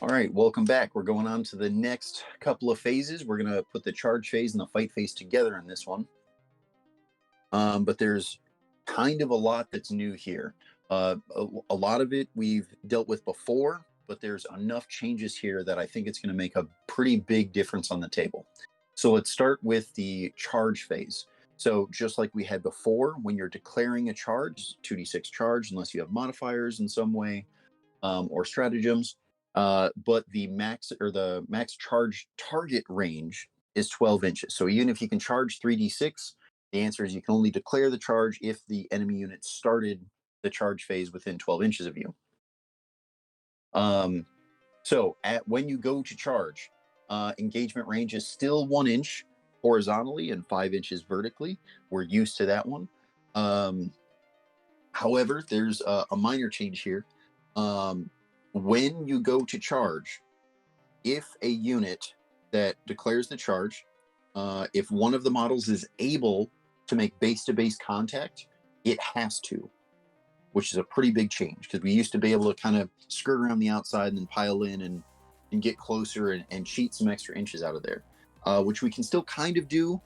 All right, welcome back. We're going on to the next couple of phases. We're going to put the charge phase and the fight phase together in this one. But there's kind of a lot that's new here. A lot of it we've dealt with before, but there's enough changes here that I think it's going to make a pretty big difference on the table. So let's start with the charge phase. So just like we had before, when you're declaring a charge, 2d6 charge, unless you have modifiers in some way or stratagems. But the max charge target range is 12 inches. So even if you can charge 3d6, the answer is you can only declare the charge if the enemy unit started the charge phase within 12 inches of you. So when you go to charge, engagement range is still 1 inch horizontally and 5 inches vertically. We're used to that one. However, there's a minor change here. When you go to charge, if a unit that declares the charge, if one of the models is able to make base-to-base contact, it has to, which is a pretty big change because we used to be able to kind of skirt around the outside and then pile in and get closer and cheat some extra inches out of there, which we can still kind of do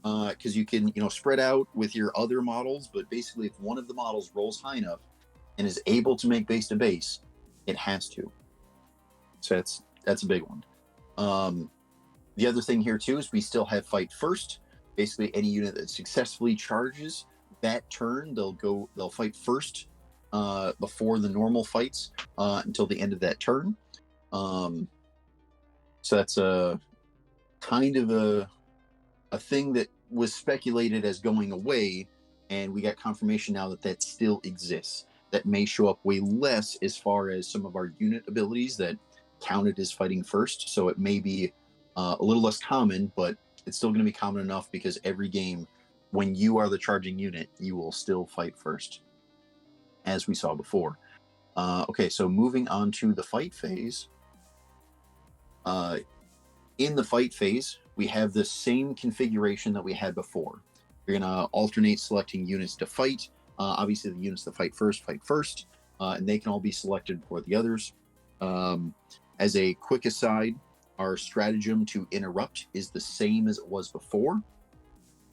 because you can spread out with your other models, but basically if one of the models rolls high enough and is able to make base-to-base, it has to. So that's a big one. The other thing here too is we still have fight first. Basically, any unit that successfully charges that turn, they'll fight first before the normal fights until the end of that turn. So that's a kind of a thing that was speculated as going away, and we got confirmation now that still exists. That may show up way less as far as some of our unit abilities that counted as fighting first. So it may be a little less common, but it's still going to be common enough because every game, when you are the charging unit, you will still fight first, as we saw before. Okay, so moving on to the fight phase. In the fight phase, we have the same configuration that we had before. We're going to alternate selecting units to fight. Obviously, the units that fight first, and they can all be selected before the others. As a quick aside, our stratagem to interrupt is the same as it was before.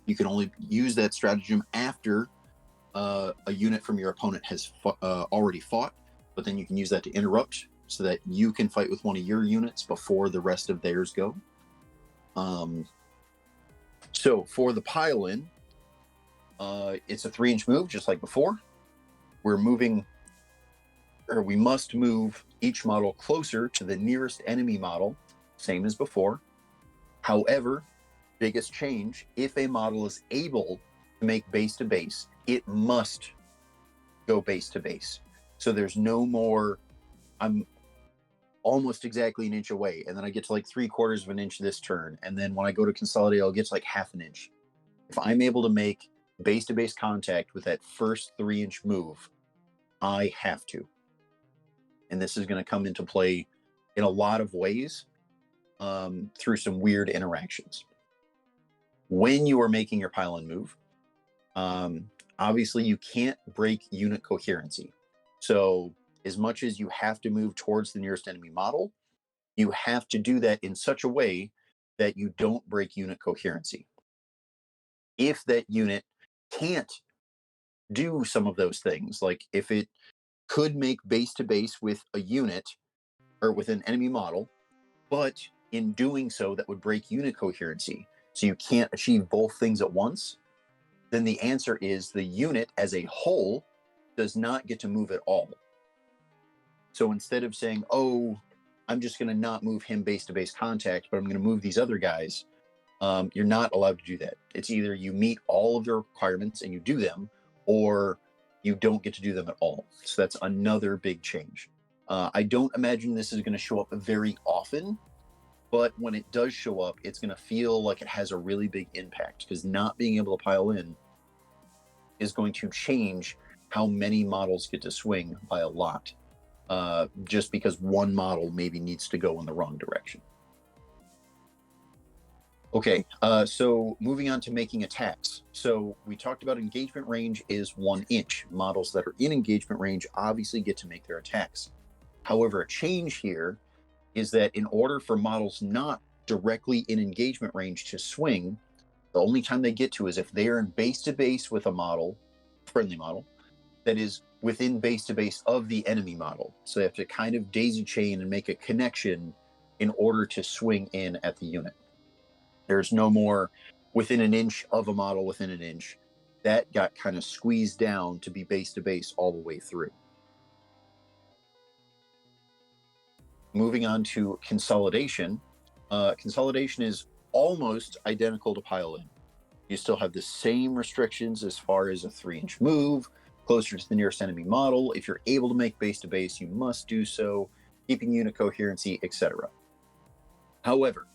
You can only use that stratagem after a unit from your opponent has already fought, but then you can use that to interrupt so that you can fight with one of your units before the rest of theirs go. So for the pile-in, it's a 3-inch move, just like before. We must move each model closer to the nearest enemy model, same as before. However, biggest change, if a model is able to make base-to-base, it must go base-to-base. So there's no more, I'm almost exactly an inch away, and then I get to like 3/4 of an inch this turn, and then when I go to consolidate, I'll get to like 1/2 inch. If I'm able to make base-to-base contact with that first 3-inch move, I have to. And this is going to come into play in a lot of ways through some weird interactions. When you are making your pile-in move, obviously you can't break unit coherency. So as much as you have to move towards the nearest enemy model, you have to do that in such a way that you don't break unit coherency. If that unit can't do some of those things, like if it could make base-to-base with a unit or with an enemy model, but in doing so, that would break unit coherency. So you can't achieve both things at once. Then the answer is the unit as a whole does not get to move at all. So instead of saying, oh, I'm just going to not move him base-to-base contact, but I'm going to move these other guys, you're not allowed to do that. It's either you meet all of the requirements and you do them, or you don't get to do them at all. So that's another big change. I don't imagine this is going to show up very often, but when it does show up, it's going to feel like it has a really big impact because not being able to pile in is going to change how many models get to swing by a lot, just because one model maybe needs to go in the wrong direction. Okay, so moving on to making attacks. So we talked about engagement range is 1 inch. Models that are in engagement range obviously get to make their attacks. However, a change here is that in order for models not directly in engagement range to swing, the only time they get to is if they are in base to base with a model, friendly model, that is within base to base of the enemy model. So they have to kind of daisy chain and make a connection in order to swing in at the unit. There's no more within an inch of a model within an inch. That got kind of squeezed down to be base to base all the way through. Moving on to consolidation. Consolidation is almost identical to pile in. You still have the same restrictions as far as a 3-inch move, closer to the nearest enemy model. If you're able to make base to base, you must do so, keeping unit coherency, etc. However,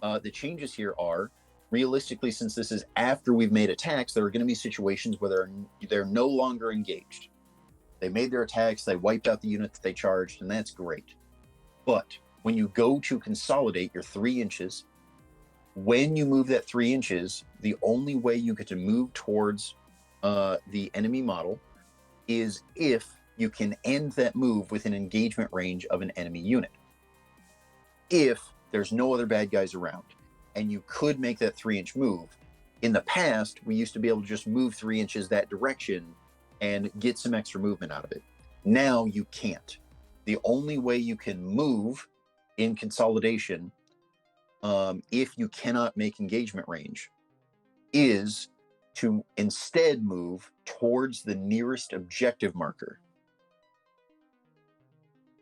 the changes here are, realistically, since this is after we've made attacks, there are going to be situations where they're no longer engaged. They made their attacks, they wiped out the unit that they charged, and that's great. But when you go to consolidate your 3 inches, when you move that 3 inches, the only way you get to move towards the enemy model is if you can end that move within engagement range of an enemy unit. If there's no other bad guys around, and you could make that 3-inch move. In the past, we used to be able to just move 3 inches that direction and get some extra movement out of it. Now you can't. The only way you can move in consolidation, if you cannot make engagement range, is to instead move towards the nearest objective marker.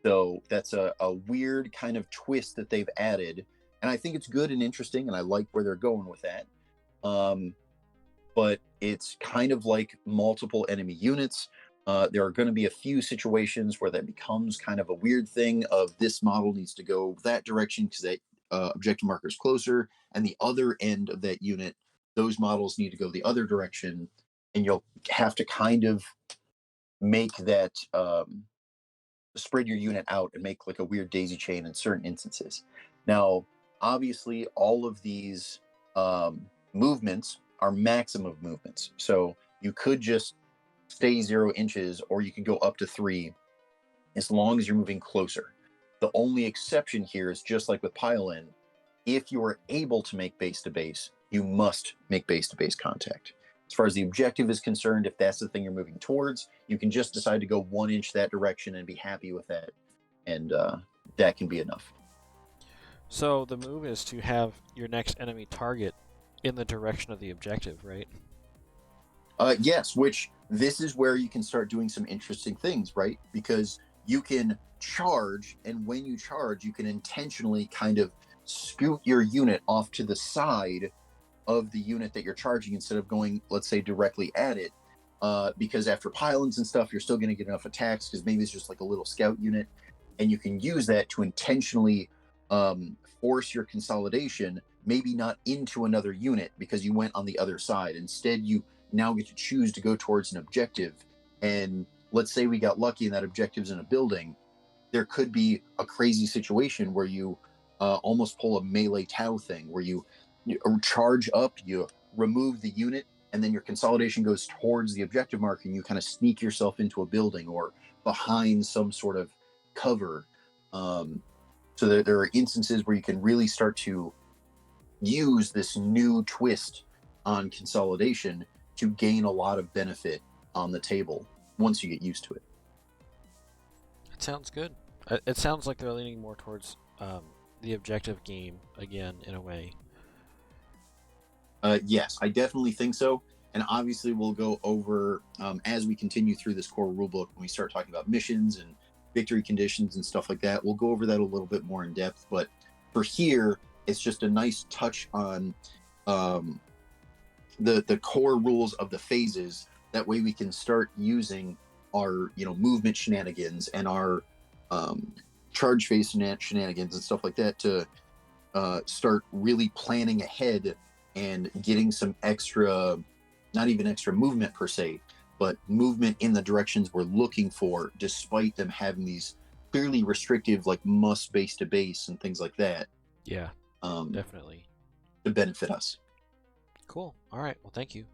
So that's a weird kind of twist that they've added, and I think it's good and interesting, and I like where they're going with that. But it's kind of like multiple enemy units. There are going to be a few situations where that becomes kind of a weird thing of this model needs to go that direction because that objective marker is closer, and the other end of that unit, those models need to go the other direction, and you'll have to kind of make that spread your unit out and make like a weird daisy chain in certain instances. Now, obviously, all of these movements are maximum movements. So you could just stay 0 inches, or you could go up to 3 as long as you're moving closer. The only exception here is just like with pile in, if you are able to make base to base, you must make base to base contact. As far as the objective is concerned, if that's the thing you're moving towards, you can just decide to go 1 inch that direction and be happy with that. And that can be enough. So the move is to have your next enemy target in the direction of the objective, right? Yes, which this is where you can start doing some interesting things, right? Because you can charge, and when you charge, you can intentionally kind of scoot your unit off to the side of the unit that you're charging instead of going, let's say, directly at it. Because after pylons and stuff, you're still going to get enough attacks because maybe it's just like a little scout unit, and you can use that to intentionally force your consolidation, maybe not into another unit because you went on the other side. Instead, you now get to choose to go towards an objective. And let's say we got lucky and that objective's in a building. There could be a crazy situation where you almost pull a melee Tau thing where you charge up, you remove the unit, and then your consolidation goes towards the objective mark, and you kind of sneak yourself into a building or behind some sort of cover. So there are instances where you can really start to use this new twist on consolidation to gain a lot of benefit on the table once you get used to it. It sounds good. It sounds like they're leaning more towards the objective game again, in a way. Yes, I definitely think so. And obviously, we'll go over as we continue through this core rulebook when we start talking about missions and victory conditions and stuff like that. We'll go over that a little bit more in depth. But for here, it's just a nice touch on the core rules of the phases. That way, we can start using our movement shenanigans and our charge phase shenanigans and stuff like that to start really planning ahead and getting some extra, not even extra movement per se, but movement in the directions we're looking for, despite them having these clearly restrictive, like must base to base and things like that. Yeah, definitely. To benefit us. Cool. All right. Well, thank you.